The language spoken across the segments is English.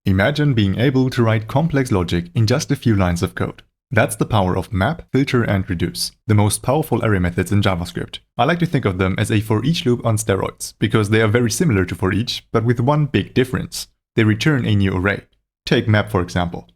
Imagine being able to write complex logic in just a few lines of code. That's the power of map, filter, and reduce, the most powerful array methods in JavaScript. I like to think of them as a for each loop on steroids, because they are very similar to for each, but with one big difference. They return a new array. Take map for example.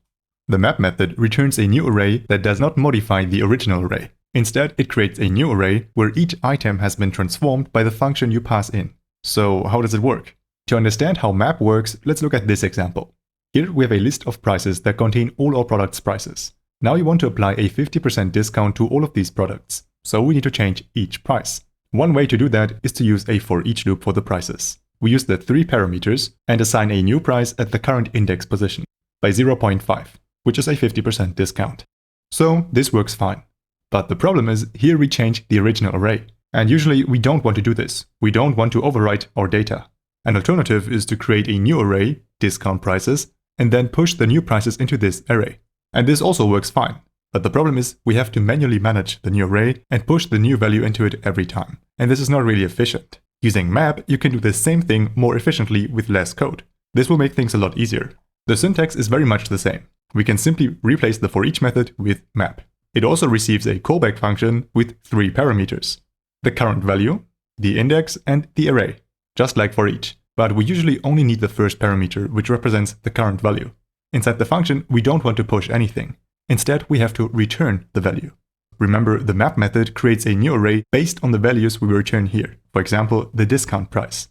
The map method returns a new array that does not modify the original array. Instead, it creates a new array where each item has been transformed by the function you pass in. So how does it work? To understand how map works, let's look at this example. Here we have a list of prices that contain all our products' prices. Now you want to apply a 50% discount to all of these products, so we need to change each price. One way to do that is to use a for each loop for the prices. We use the 3 parameters and assign a new price at the current index position by 0.5, which is a 50% discount. So this works fine. But the problem is, here we change the original array. And usually we don't want to do this. We don't want to overwrite our data. An alternative is to create a new array, discount prices, and then push the new prices into this array. And this also works fine. But the problem is, we have to manually manage the new array and push the new value into it every time. And this is not really efficient. Using map, you can do the same thing more efficiently with less code. This will make things a lot easier. The syntax is very much the same. We can simply replace the for each method with map. It also receives a callback function with 3 parameters. The current value, the index, and the array, just like for each. But we usually only need the first parameter, which represents the current value. Inside the function, we don't want to push anything. Instead, we have to return the value. Remember, the map method creates a new array based on the values we return here, for example, the discount price.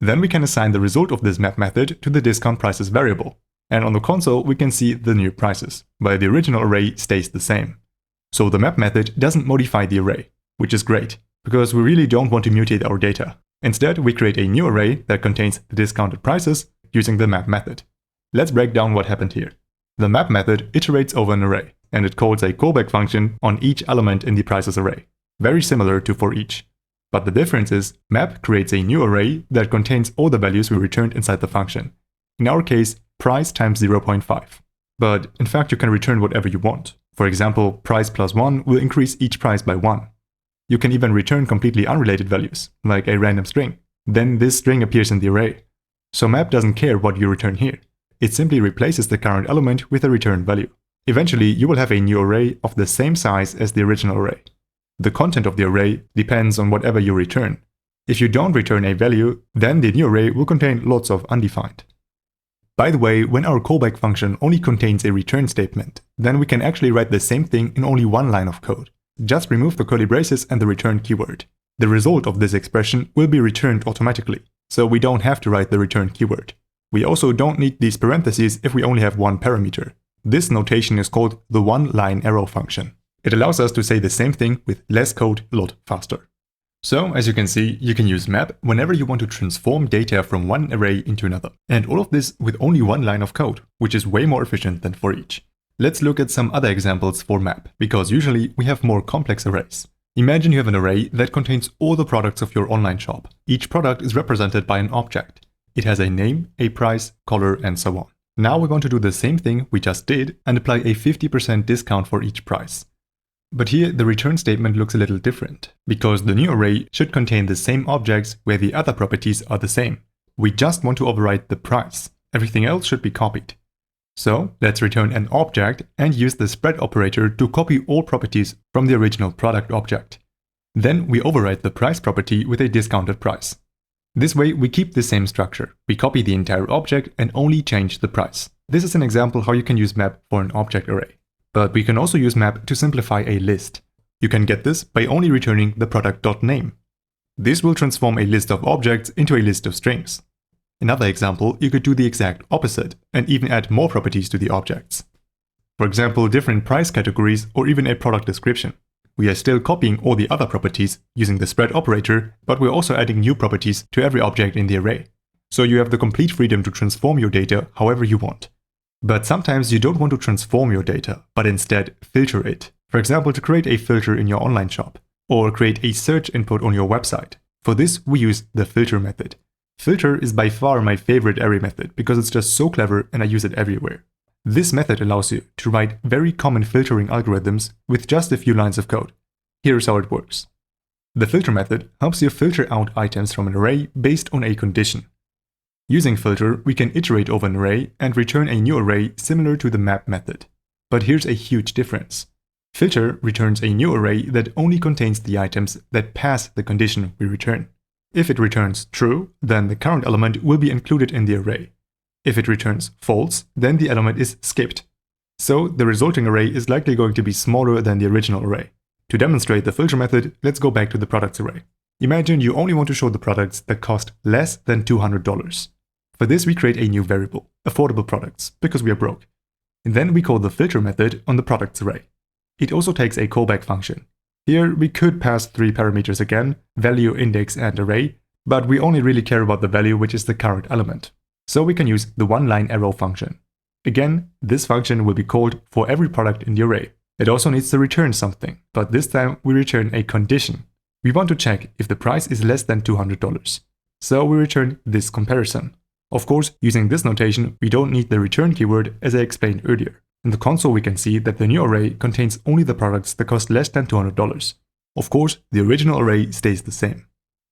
Then we can assign the result of this map method to the discount prices variable. And on the console, we can see the new prices, while the original array stays the same. So the map method doesn't modify the array, which is great, because we really don't want to mutate our data. Instead, we create a new array that contains the discounted prices using the map method. Let's break down what happened here. The map method iterates over an array, and it calls a callback function on each element in the prices array, very similar to for each. But the difference is, map creates a new array that contains all the values we returned inside the function. In our case, price times 0.5. But in fact, you can return whatever you want. For example, price plus 1 will increase each price by 1. You can even return completely unrelated values, like a random string. Then this string appears in the array. So map doesn't care what you return here. It simply replaces the current element with a return value. Eventually, you will have a new array of the same size as the original array. The content of the array depends on whatever you return. If you don't return a value, then the new array will contain lots of undefined. By the way, when our callback function only contains a return statement, then we can actually write the same thing in only one line of code. Just remove the curly braces and the return keyword. The result of this expression will be returned automatically, so we don't have to write the return keyword. We also don't need these parentheses if we only have one parameter. This notation is called the one-line arrow function. It allows us to say the same thing with less code a lot faster. So, as you can see, you can use map whenever you want to transform data from one array into another. And all of this with only one line of code, which is way more efficient than for each. Let's look at some other examples for map, because usually we have more complex arrays. Imagine you have an array that contains all the products of your online shop. Each product is represented by an object. It has a name, a price, color, and so on. Now we're going to do the same thing we just did and apply a 50% discount for each price. But here the return statement looks a little different, because the new array should contain the same objects where the other properties are the same. We just want to overwrite the price. Everything else should be copied. So let's return an object and use the spread operator to copy all properties from the original product object. Then we overwrite the price property with a discounted price. This way we keep the same structure. We copy the entire object and only change the price. This is an example how you can use map for an object array. But we can also use map to simplify a list. You can get this by only returning the product.name. This will transform a list of objects into a list of strings. Another example, you could do the exact opposite and even add more properties to the objects. For example, different price categories or even a product description. We are still copying all the other properties using the spread operator, but we're also adding new properties to every object in the array. So you have the complete freedom to transform your data however you want. But sometimes you don't want to transform your data, but instead filter it. For example, to create a filter in your online shop, or create a search input on your website. For this, we use the filter method. Filter is by far my favorite array method because it's just so clever and I use it everywhere. This method allows you to write very common filtering algorithms with just a few lines of code. Here's how it works. The filter method helps you filter out items from an array based on a condition. Using filter, we can iterate over an array and return a new array similar to the map method. But here's a huge difference. Filter returns a new array that only contains the items that pass the condition we return. If it returns true, then the current element will be included in the array. If it returns false, then the element is skipped. So the resulting array is likely going to be smaller than the original array. To demonstrate the filter method, let's go back to the products array. Imagine you only want to show the products that cost less than $200. For this, we create a new variable, affordable products, because we are broke. And then we call the filter method on the products array. It also takes a callback function. Here we could pass 3 parameters again, value, index, and array, but we only really care about the value, which is the current element. So we can use the one-line arrow function. Again, this function will be called for every product in the array. It also needs to return something, but this time we return a condition. We want to check if the price is less than $200. So we return this comparison. Of course, using this notation, we don't need the return keyword as I explained earlier. In the console, we can see that the new array contains only the products that cost less than $200. Of course, the original array stays the same.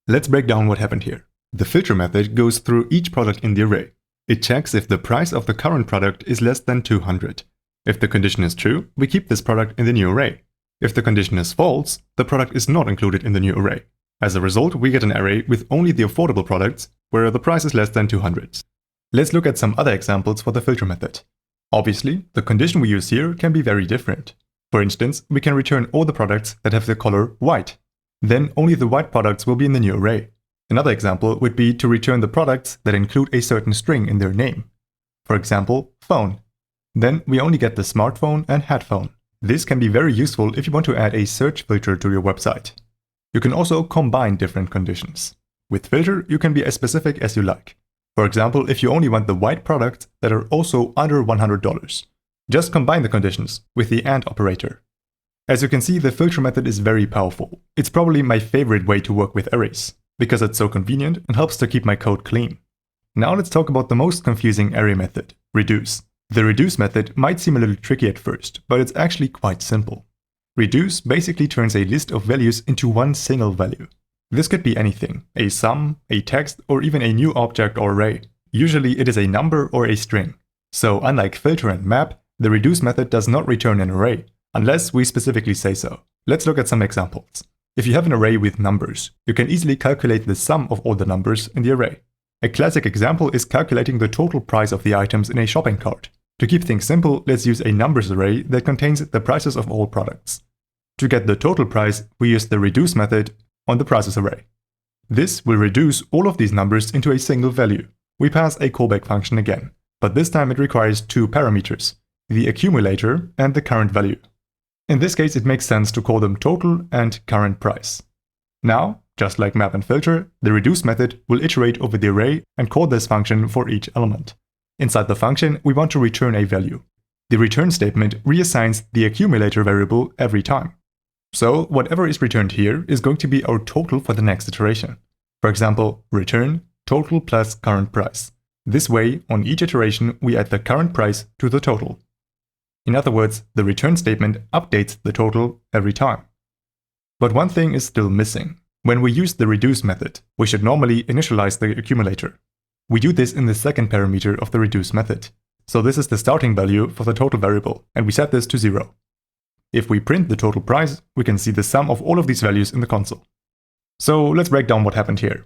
Let's break down what happened here. The filter method goes through each product in the array. It checks if the price of the current product is less than $200. If the condition is true, we keep this product in the new array. If the condition is false, the product is not included in the new array. As a result, we get an array with only the affordable products, where the price is less than $200. Let's look at some other examples for the filter method. Obviously, the condition we use here can be very different. For instance, we can return all the products that have the color white. Then only the white products will be in the new array. Another example would be to return the products that include a certain string in their name. For example, phone. Then we only get the smartphone and headphone. This can be very useful if you want to add a search filter to your website. You can also combine different conditions. With filter, you can be as specific as you like. For example, if you only want the white products that are also under $100. Just combine the conditions with the AND operator. As you can see, the filter method is very powerful. It's probably my favorite way to work with arrays, because it's so convenient and helps to keep my code clean. Now let's talk about the most confusing array method, reduce. The reduce method might seem a little tricky at first, but it's actually quite simple. Reduce basically turns a list of values into one single value. This could be anything, a sum, a text, or even a new object or array. Usually it is a number or a string. So unlike filter and map, the reduce method does not return an array, unless we specifically say so. Let's look at some examples. If you have an array with numbers, you can easily calculate the sum of all the numbers in the array. A classic example is calculating the total price of the items in a shopping cart. To keep things simple, let's use a numbers array that contains the prices of all products. To get the total price, we use the reduce method on the prices array. This will reduce all of these numbers into a single value. We pass a callback function again, but this time it requires 2 parameters, the accumulator and the current value. In this case, it makes sense to call them total and current price. Now, just like map and filter, the reduce method will iterate over the array and call this function for each element. Inside the function, we want to return a value. The return statement reassigns the accumulator variable every time. So whatever is returned here is going to be our total for the next iteration. For example, return total plus current price. This way, on each iteration, we add the current price to the total. In other words, the return statement updates the total every time. But one thing is still missing. When we use the reduce method, we should normally initialize the accumulator. We do this in the second parameter of the reduce method. So this is the starting value for the total variable, and we set this to 0. If we print the total price, we can see the sum of all of these values in the console. So let's break down what happened here.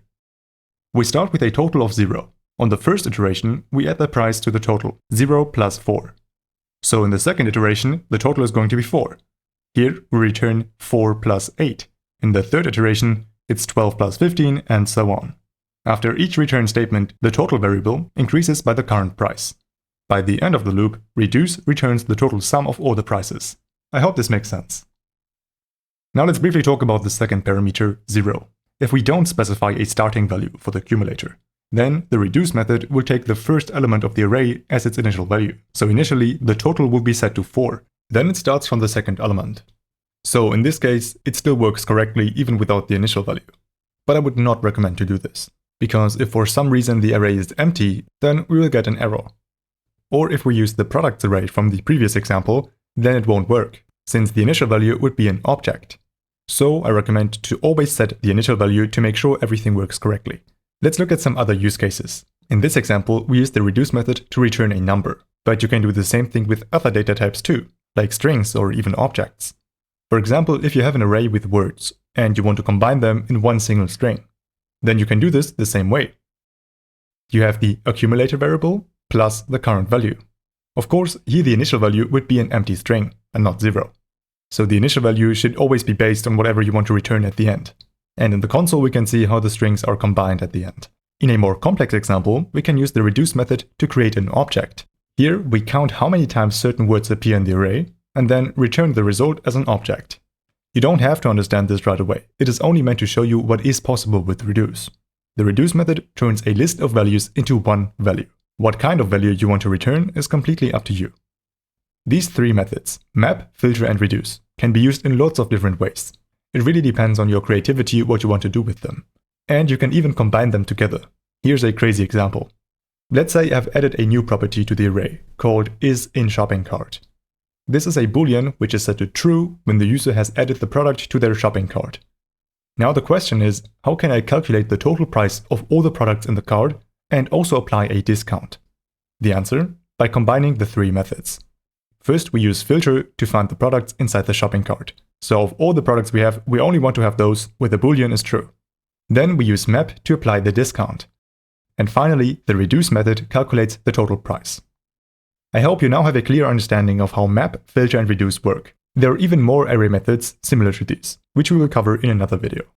We start with a total of 0. On the first iteration, we add the price to the total, 0 plus 4. So in the second iteration, the total is going to be 4. Here we return 4 plus 8. In the third iteration, it's 12 plus 15, and so on. After each return statement, the total variable increases by the current price. By the end of the loop, reduce returns the total sum of all the prices. I hope this makes sense. Now let's briefly talk about the second parameter, 0. If we don't specify a starting value for the accumulator, then the reduce method will take the first element of the array as its initial value. So initially, the total will be set to 4. Then it starts from the second element. So in this case, it still works correctly even without the initial value. But I would not recommend to do this, because if for some reason the array is empty, then we will get an error. Or if we use the products array from the previous example, then it won't work, since the initial value would be an object. So I recommend to always set the initial value to make sure everything works correctly. Let's look at some other use cases. In this example, we use the reduce method to return a number, but you can do the same thing with other data types too, like strings or even objects. For example, if you have an array with words and you want to combine them in one single string, then you can do this the same way. You have the accumulator variable plus the current value. Of course, here the initial value would be an empty string and not 0. So the initial value should always be based on whatever you want to return at the end. And in the console we can see how the strings are combined at the end. In a more complex example, we can use the reduce method to create an object. Here we count how many times certain words appear in the array and then return the result as an object. You don't have to understand this right away. It is only meant to show you what is possible with reduce. The reduce method turns a list of values into one value. What kind of value you want to return is completely up to you. These three methods, map, filter and reduce, can be used in lots of different ways. It really depends on your creativity what you want to do with them. And you can even combine them together. Here's a crazy example. Let's say I've added a new property to the array called isInShoppingCart. This is a boolean which is set to true when the user has added the product to their shopping cart. Now the question is, how can I calculate the total price of all the products in the cart and also apply a discount? The answer? By combining the three methods. First, we use filter to find the products inside the shopping cart. So of all the products we have, we only want to have those where the boolean is true. Then we use map to apply the discount. And finally, the reduce method calculates the total price. I hope you now have a clear understanding of how map, filter and reduce work. There are even more array methods similar to these, which we will cover in another video.